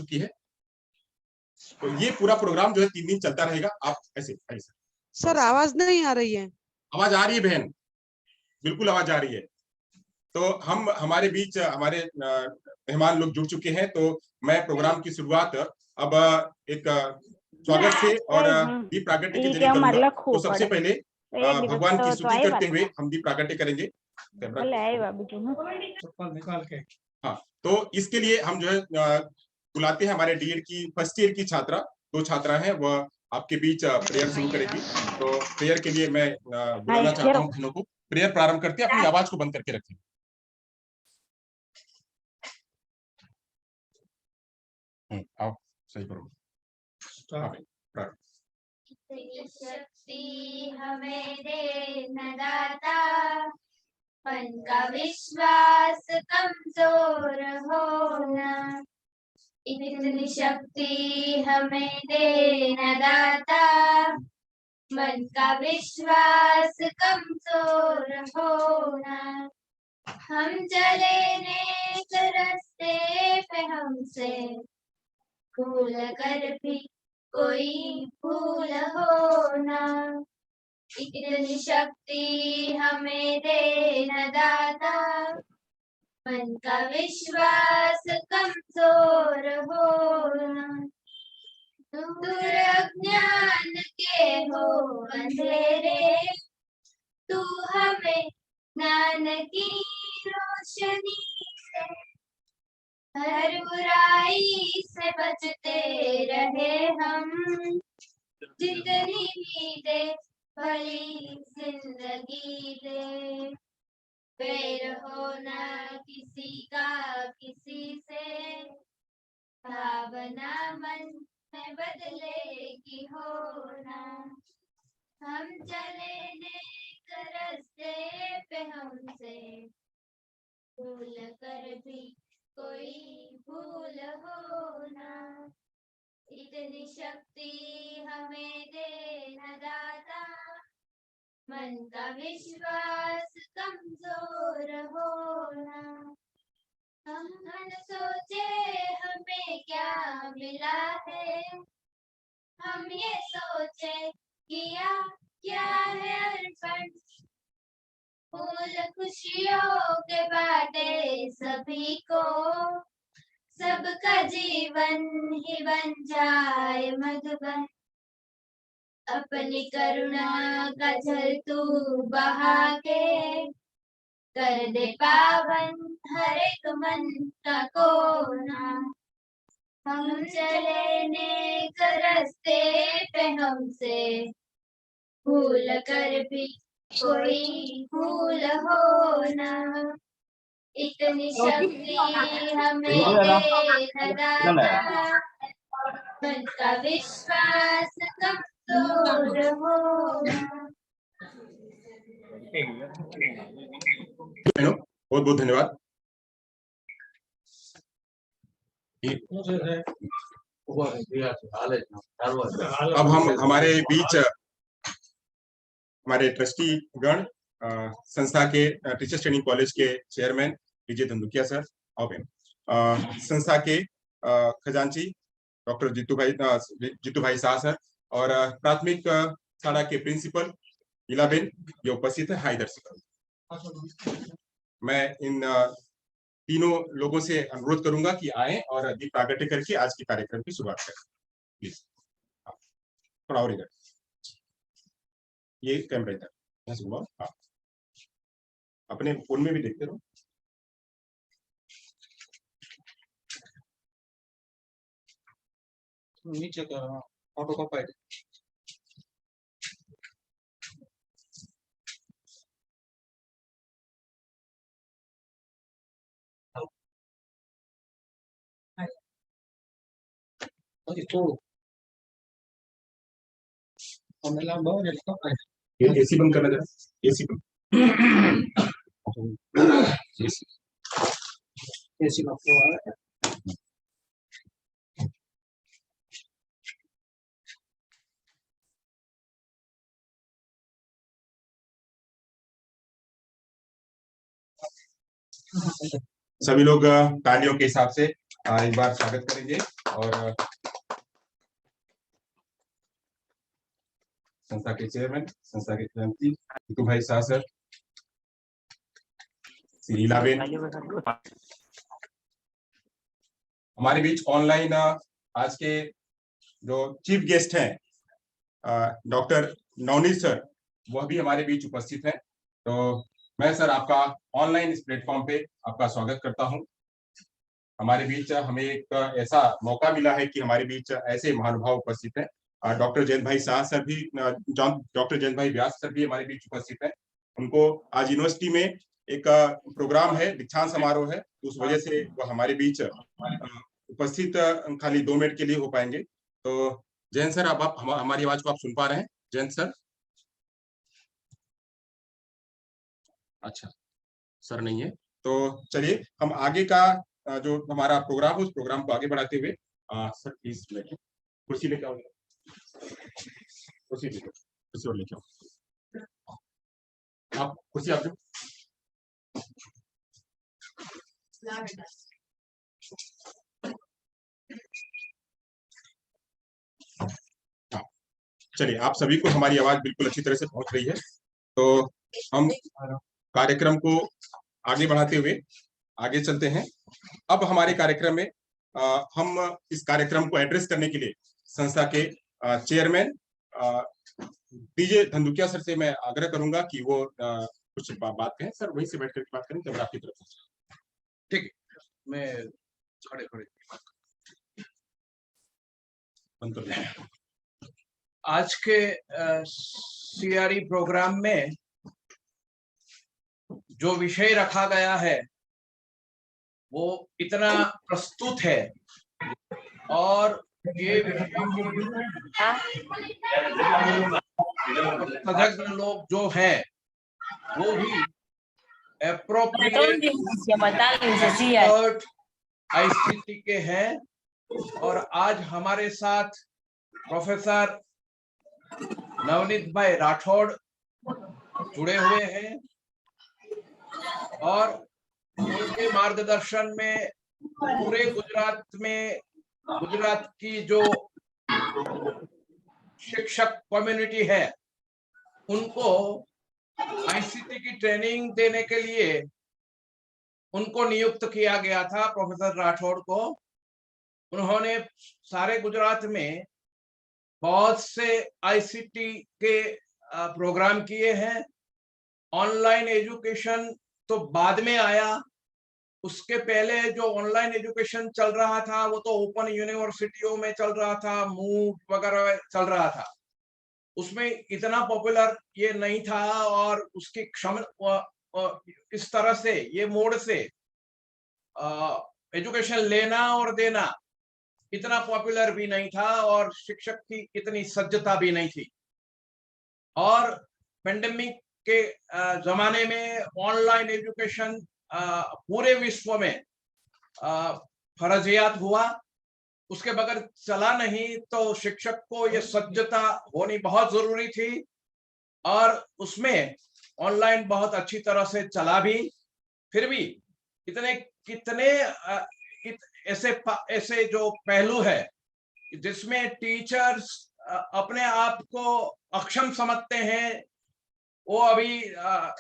चुकी है। तो ये पूरा प्रोग्राम जो है 3 दिन चलता रहेगा। आप ऐसे ऐसे सर आवाज नहीं आ रही है। आवाज आ रही है बहन, बिल्कुल आवाज आ रही है। तो हम हमारे बीच हमारे मेहमान लोग जुड़ चुके हैं, तो मैं प्रोग्राम की शुरुआत अब एक स्वागत से और दीप प्रागट्य के जरिए करूंगा। तो सबसे पहले भगवान की स्तुति करते हुए हम दीप प्रागट्य करेंगे। हाँ, तो इसके लिए हम जो है बुलाते हैं हमारे डीएड की फर्स्ट ईयर की छात्रा, 2 छात्रा हैं, वह आपके बीच प्रेयर शुरू करेगी। तो प्रेयर के लिए मैं बुलाना चाहता हूँ बहनों को। प्रेयर प्रारंभ करते हैं, अपनी आवाज को बंद करके रखें। आओ सही करो। शक्ति हमें दे न दाता, मन का विश्वास कमजोर होना। इतनी शक्ति हमें दे न दाता, मन का विश्वास कमजोर होना। हम चले नेक रास्ते पे हमसे भूल कर भी कोई भूल होना। इतनी शक्ति हमें दे न दाता, मन का विश्वास कमजोर होना। दूर अज्ञान के हो अंधेरे, तू हमें ज्ञान की रोशनी से हर बुराई से बचते रहे हम। जितनी भी दे भली जिंदगी दे, वैर होना किसी का किसी से, भावना मन में बदलेगी होना। हम चले नेक रास्ते पे हमसे भूल कर भी कोई भूल होना। इतनी शक्ति हमें दे न दाता, मन का विश्वास कमजोर होना। हम न सोचे हमें क्या मिला है, हम ये सोचे किया क्या है अर्पण। फूल खुशियों के बाटे सभी को, सबका जीवन ही बन जाए मधुबन। अपनी करुणा का जल तू बहा के, कर दे पावन हर एक मन का कोना। हम चले नेक रास्ते पे हमसे भूल कर भी कोई भूल होना। इतनी शक्ति हमें दे न दाता, मन का विश्वास कमजोर होना। बहुत बहुत धन्यवाद। अब हम हमारे बीच हमारे ट्रस्टी गण संस्था के टीचर्स ट्रेनिंग कॉलेज के चेयरमैन विजय धंधुकिया सर, और संस्था के खजांची डॉक्टर जीतू भाई शाह सर, और प्राथमिक शाला के प्रिंसिपल इलाबेन ये उपस्थित है। हाय दर्शक, मैं इन तीनों लोगों से अनुरोध करूंगा कि आए और दीप प्रागट्य करके आज के कार्यक्रम की शुरुआत करें। प्लीज थोड़ा और इधर, ये कैमरा इधर, हाँ, अपने फोन में भी देखते रहो। नीचे का ऑटो का पाइड एसी बंद करना जरा, एसी बंद, एसी का फ्लो है। सभी लोग तालियों के हिसाब से एक बार स्वागत करेंगे और संस्था के चेयरमैन, संस्था के खजांची जीतू भाई शाह सर, श्री लीलाबेन, हमारे बीच ऑनलाइन आज के जो चीफ गेस्ट हैं डॉक्टर नवनीत सर, वह भी हमारे बीच उपस्थित हैं। तो मैं सर आपका ऑनलाइन इस प्लेटफॉर्म पे आपका स्वागत करता हूं। हमारे बीच हमें एक ऐसा मौका मिला है कि हमारे बीच ऐसे महानुभाव उपस्थित हैं। डॉक्टर जयंत भाई शाह सर भी, डॉक्टर जयंत भाई व्यास सर भी हमारे बीच उपस्थित हैं। उनको आज यूनिवर्सिटी में एक प्रोग्राम है, दीक्षांत समारोह है, तो उस वजह से वह हमारे बीच उपस्थित खाली 2 मिनट के लिए हो पाएंगे। तो जयंत सर, आप हमारी आवाज को आप सुन पा रहे हैं? जयंत सर? अच्छा, सर नहीं है, तो चलिए हम आगे का जो हमारा प्रोग्राम है उस प्रोग्राम को आगे बढ़ाते हुए सर प्लीज बैठिए, कुर्सी लेके आओ, कुर्सी लेके आओ, कुर्सी और लेके आओ, आप कुर्सी आप जो चलिए, आप सभी को हमारी आवाज बिल्कुल अच्छी तरह से पहुंच रही है। तो हम कार्यक्रम को आगे बढ़ाते हुए आगे चलते हैं। अब हमारे कार्यक्रम में हम इस कार्यक्रम को एड्रेस करने के लिए संस्था के चेयरमैन डीजे धंधुकिया सर से मैं आग्रह करूंगा कि वो कुछ बात कहें। सर वहीं से बैठ करके बात करें, कैमरा आपकी तरफ से। ठीक है, मैं खड़े खड़े बंद कर दें। आज के सीआरई प्रोग्राम में जो विषय रखा गया है वो इतना प्रस्तुत है और ये सजग लोग जो हैं वो भी एप्रोप्रिएट आईसीटी के हैं। और आज हमारे साथ प्रोफेसर नवनीत भाई राठौड़ जुड़े हुए हैं और उनके मार्गदर्शन में पूरे गुजरात में, गुजरात की जो शिक्षक कम्युनिटी है उनको आईसीटी की ट्रेनिंग देने के लिए उनको नियुक्त किया गया था, प्रोफेसर राठौड़ को। उन्होंने सारे गुजरात में बहुत से आईसीटी के प्रोग्राम किए हैं। ऑनलाइन एजुकेशन तो बाद में आया, उसके पहले जो ऑनलाइन एजुकेशन चल रहा था वो तो ओपन यूनिवर्सिटियों में चल रहा था, मूव वगैरह चल रहा था, उसमें इतना पॉपुलर ये नहीं था और उसकी इस तरह से ये मोड से एजुकेशन लेना और देना इतना पॉपुलर भी नहीं था और शिक्षक की इतनी सज्जता भी नहीं थी। और पेंडेमिक के जमाने में ऑनलाइन एजुकेशन पूरे विश्व में फर्जियात हुआ, उसके बगैर चला नहीं। तो शिक्षक को ये सज्जता होनी बहुत जरूरी थी और उसमें ऑनलाइन बहुत अच्छी तरह से चला भी। फिर भी कितने ऐसे जो पहलू है जिसमें टीचर्स अपने आप को अक्षम समझते हैं, वो अभी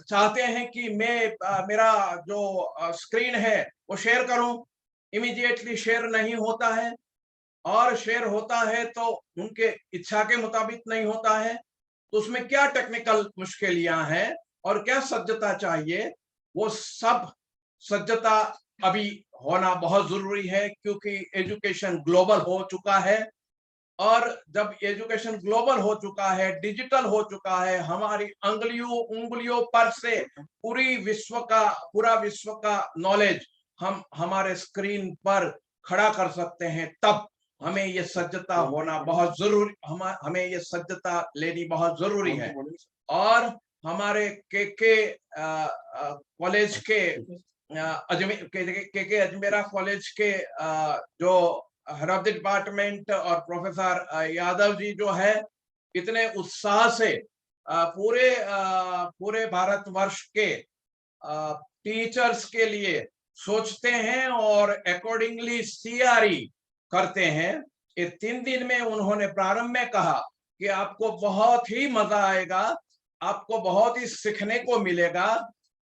चाहते हैं कि मैं मेरा जो स्क्रीन है वो शेयर करूं, इमीडिएटली शेयर नहीं होता है और शेयर होता है तो उनके इच्छा के मुताबिक नहीं होता है। तो उसमें क्या टेक्निकल मुश्किलियां हैं और क्या सज्जता चाहिए, वो सब सज्जता अभी होना बहुत जरूरी है, क्योंकि एजुकेशन ग्लोबल हो चुका है। और जब एजुकेशन ग्लोबल हो चुका है, डिजिटल हो चुका है, हमारी उंगलियों पर से पूरा विश्व का नॉलेज हम हमारे स्क्रीन पर खड़ा कर सकते हैं, तब हमें ये सज्जता होना बहुत जरूरी, हमें ये सज्जता लेनी बहुत जरूरी है। और हमारे के कॉलेज के अजमेरा कॉलेज के जो हेड ऑफ द डिपार्टमेंट और प्रोफेसर यादव जी जो है, इतने उत्साह से पूरे भारतवर्ष के टीचर्स के लिए सोचते हैं और अकॉर्डिंगली सीआरई करते हैं। ये 3 दिन में उन्होंने प्रारंभ में कहा कि आपको बहुत ही मजा आएगा, आपको बहुत ही सीखने को मिलेगा,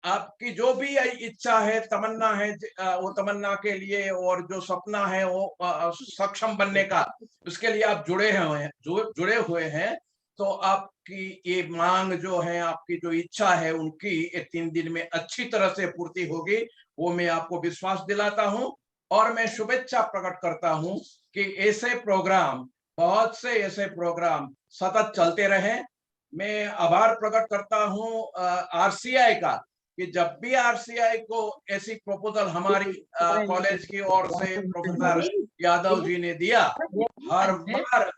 आपकी जो भी इच्छा है, तमन्ना है, वो तमन्ना के लिए और जो सपना है वो सक्षम बनने का, उसके लिए आप जुड़े हुए हैं। तो आपकी ये मांग जो है, आपकी जो इच्छा है, उनकी ये 3 दिन में अच्छी तरह से पूर्ति होगी, वो मैं आपको विश्वास दिलाता हूं। और मैं शुभेच्छा प्रकट करता हूं कि ऐसे प्रोग्राम, बहुत से ऐसे प्रोग्राम सतत चलते रहें। मैं आभार प्रकट करता हूं आरसीआई का, कि जब भी आरसीआई को ऐसी प्रपोजल हमारी कॉलेज की ओर से प्रोफेसर यादव जी ने दिया, हर बार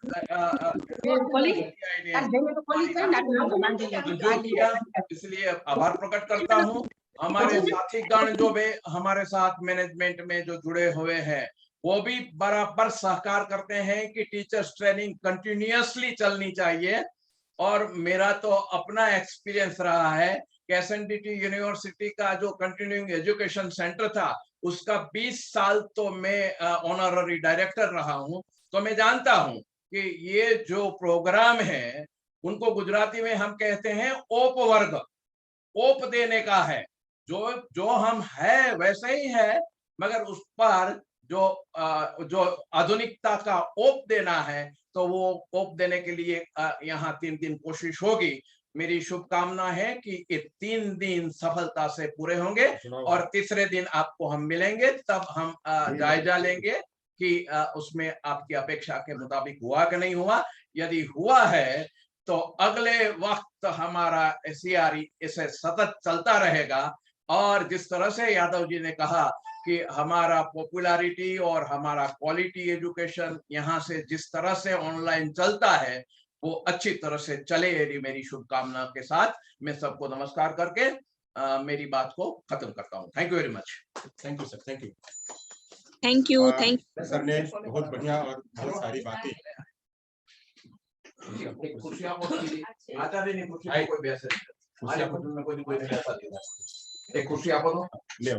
मंजूर किया। इसलिए आभार प्रकट करता हूं। हमारे साथीगण जो भी हमारे साथ मैनेजमेंट में जो जुड़े हुए हैं, वो भी बराबर सहकार करते हैं कि टीचर्स ट्रेनिंग कंटिन्यूअसली चलनी चाहिए। और मेरा तो अपना एक्सपीरियंस रहा है कि एसएनडीटी यूनिवर्सिटी का जो कंटिन्यूइंग एजुकेशन सेंटर था, उसका 20 साल तो मैं ऑनररी डायरेक्टर रहा हूं। तो मैं जानता हूं कि ये जो प्रोग्राम है, उनको गुजराती में हम कहते हैं ओप वर्ग, ओप देने का है। जो हम है वैसे ही है, मगर उस पर जो आधुनिकता का ओप देना है, तो वो ओप देने के लिए यहाँ 3 दिन कोशिश होगी। मेरी शुभकामना है कि ये 3 दिन सफलता से पूरे होंगे और तीसरे दिन आपको हम मिलेंगे, तब हम जायजा लेंगे कि उसमें आपकी अपेक्षा के मुताबिक हुआ कि नहीं हुआ। यदि हुआ है तो अगले वक्त हमारा सीआरई इसे सतत चलता रहेगा। और जिस तरह से यादव जी ने कहा कि हमारा पॉपुलैरिटी और हमारा क्वालिटी एजुकेशन यहाँ से जिस तरह से ऑनलाइन चलता है, वो अच्छी तरह से चले, मेरी शुभकामना के साथ मैं सबको नमस्कार करके मेरी बात को खत्म करता हूँ। Thank you very much. Thank you sir, thank you. Thank you. Sir ने बहुत बढ़िया और बहुत सारी बातें। एक कुर्सी आपको दो, ले आओ।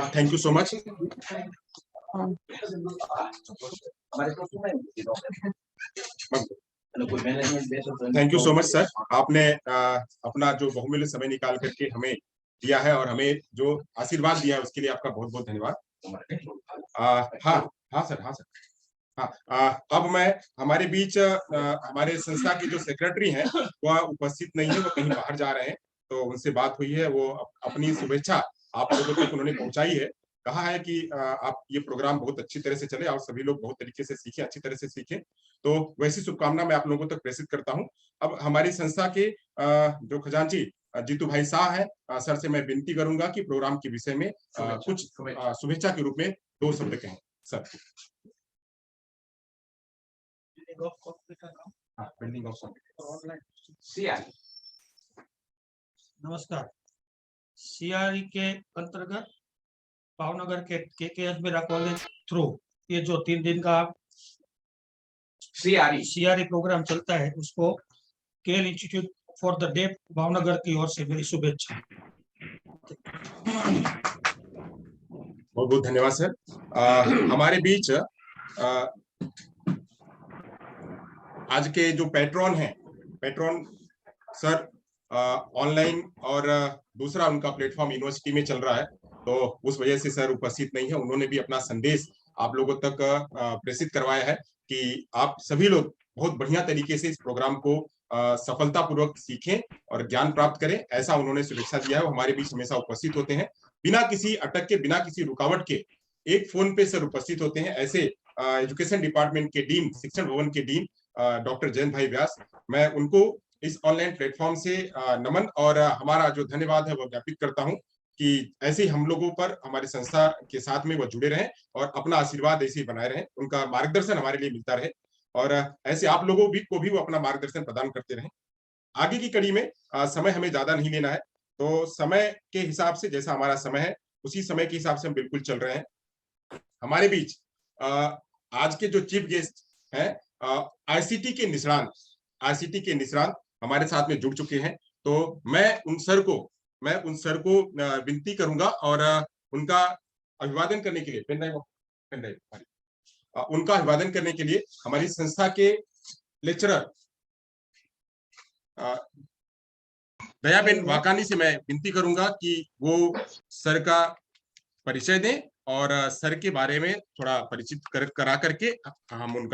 Thank you so much. Thank you so much sir, आपने अपना जो बहुमूल्य समय निकाल करके हमें दिया है और हमें जो आशीर्वाद दिया है, उसके लिए आपका बहुत बहुत धन्यवाद। हाँ सर, हाँ सर, हाँ। अब मैं हमारे बीच हमारे संस्था के जो सेक्रेटरी हैं, वह उपस्थित नहीं है, वो कहीं बाहर जा रहे हैं। तो उनसे बात हुई है, वो अपनी शुभेच्छा आप लोगों तक उन्होंने पहुंचाई है। कहा है कि आप ये प्रोग्राम बहुत अच्छी तरह से चले और सभी लोग बहुत तरीके से सीखें, अच्छी तरह से सीखें। तो वैसी शुभकामना मैं आप लोगों तक प्रेषित करता हूं। अब हमारी संस्था के जो खजांची जीतू भाई शाह है, सर से मैं विनती करूंगा कि प्रोग्राम के विषय में कुछ शुभेच्छा के रूप में 2 शब्द कहें। सर। नमस्कार। सीआरई के अंतर्गत भावनगर के केकेएस मेरा कॉलेज थ्रू ये जो 3 दिन का सीआरई प्रोग्राम चलता है, उसको KL institute for the deaf Bhavnagar की ओर से मेरी शुभेच्छा। बहुत बहुत धन्यवाद सर। हमारे बीच आज के जो पैट्रॉन हैं, पैट्रॉन सर ऑनलाइन और दूसरा उनका प्लेटफॉर्म यूनिवर्सिटी में चल रहा है, तो उस वजह से सर उपस्थित नहीं है। उन्होंने भी अपना संदेश आप लोगों तक प्रेषित करवाया है कि आप सभी लोग बहुत बढ़िया तरीके से इस प्रोग्राम को सफलतापूर्वक सीखें और ज्ञान प्राप्त करें, ऐसा उन्होंने शुभेच्छा दिया है। वो हमारे बीच हमेशा उपस्थित होते हैं, बिना किसी अटक के, बिना किसी रुकावट के, एक फोन पे सर उपस्थित होते हैं। ऐसे एजुकेशन डिपार्टमेंट के डीन, शिक्षण भवन के डीन डॉक्टर जयंत भाई व्यास, मैं उनको इस ऑनलाइन प्लेटफॉर्म से नमन और हमारा जो धन्यवाद है वो ज्ञापित करता हूं कि ऐसे हम लोगों पर, हमारी संस्था के साथ में वो जुड़े रहें और अपना आशीर्वाद ऐसे ही बनाए रहें, उनका मार्गदर्शन हमारे लिए मिलता रहे और ऐसे आप लोगों को भी वो अपना मार्गदर्शन प्रदान करते रहें। आगे की कड़ी में समय हमें ज्यादा नहीं लेना है, तो समय के हिसाब से, जैसा हमारा समय है उसी समय के हिसाब से हम बिल्कुल चल रहे हैं। हमारे बीच आज के जो चीफ गेस्ट हैं, आईसीटी के निष्णात हमारे साथ में जुड़ चुके हैं। तो मैं उन सर को मैं उन सर को विनती करूंगा और उनका अभिवादन करने के लिए उनका अभिवादन करने के लिए हमारी संस्था के लेक्चरर दयाबेन वाकानी से मैं विनती करूंगा कि वो सर का परिचय दें और सर के बारे में थोड़ा परिचित करा करके हम उनका